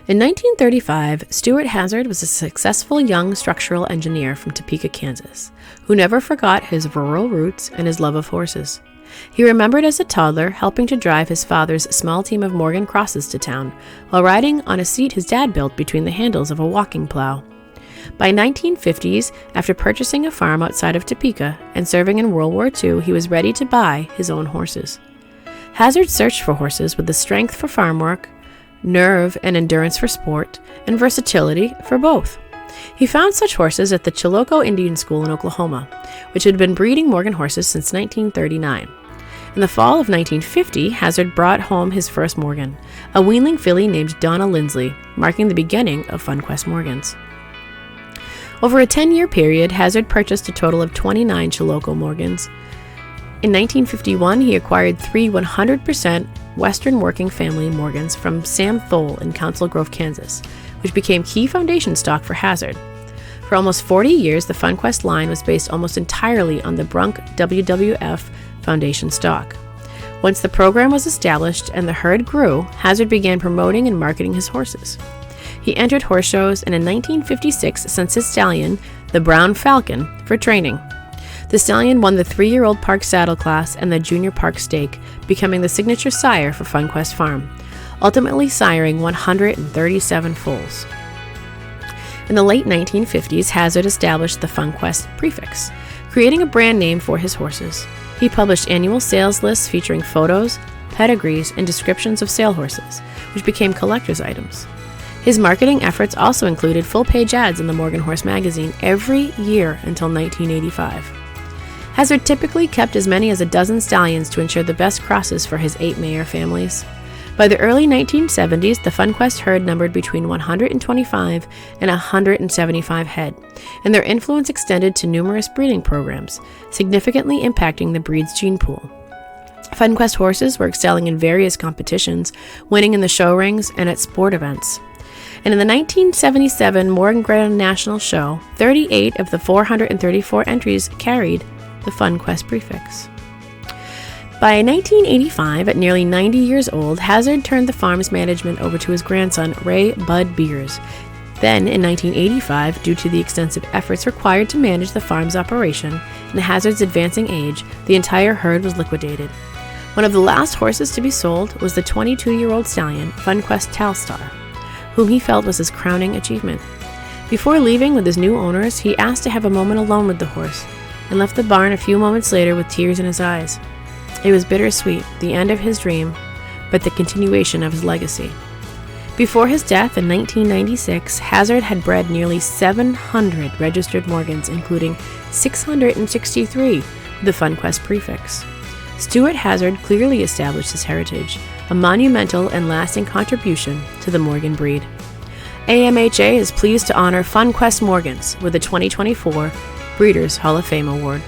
In 1935, Stuart Hazard was a successful young structural engineer from Topeka, Kansas, who never forgot his rural roots and his love of horses. He remembered as a toddler helping to drive his father's small team of Morgan crosses to town, while riding on a seat his dad built between the handles of a walking plow. By 1950s, after purchasing a farm outside of Topeka and serving in World War II, he was ready to buy his own horses. Hazard searched for horses with the strength for farm work, nerve and endurance for sport, and versatility for both. He found such horses at the Chilocco Indian School in Oklahoma, which had been breeding Morgan horses since 1939. In the fall of 1950, Hazard brought home his first Morgan, a weanling filly named Donna Lindsley, marking the beginning of Funquest Morgans. Over a 10-year period, Hazard purchased a total of 29 Chilocco Morgans. In 1951, he acquired 3 100% Western working family Morgans from Sam Thole in Council Grove, Kansas, which became key foundation stock for Hazard. For almost 40 years, the Funquest line was based almost entirely on the Brunk WWF foundation stock. Once the program was established and the herd grew, Hazard began promoting and marketing his horses. He entered horse shows and in 1956 sent his stallion, the Brown Falcon, for training. The stallion won the 3-year-old Park Saddle class and the Junior Park Stake, becoming the signature sire for Funquest Farm, ultimately siring 137 foals. In the late 1950s, Hazard established the Funquest prefix, creating a brand name for his horses. He published annual sales lists featuring photos, pedigrees, and descriptions of sale horses, which became collector's items. His marketing efforts also included full-page ads in the Morgan Horse magazine every year until 1985. Hazard typically kept as many as a dozen stallions to ensure the best crosses for his 8 mare families. By the early 1970s, the Funquest herd numbered between 125 and 175 head, and their influence extended to numerous breeding programs, significantly impacting the breed's gene pool. Funquest horses were excelling in various competitions, winning in the show rings and at sport events. And in the 1977 Morgan Grand National Show, 38 of the 434 entries carried the Funquest prefix. By 1985, at nearly 90 years old, Hazard turned the farm's management over to his grandson, Ray Bud Beers. Then, in 1985, due to the extensive efforts required to manage the farm's operation and Hazard's advancing age, the entire herd was liquidated. One of the last horses to be sold was the 22-year-old stallion, Funquest Telstar, whom he felt was his crowning achievement. Before leaving with his new owners, he asked to have a moment alone with the horse, and left the barn a few moments later with tears in his eyes. It was bittersweet, the end of his dream, but the continuation of his legacy. Before his death in 1996, Hazard had bred nearly 700 registered Morgans, including 663 with the Funquest prefix. Stuart Hazard clearly established his heritage, a monumental and lasting contribution to the Morgan breed. AMHA is pleased to honor Funquest Morgans with the 2024 Breeders' Hall of Fame Award.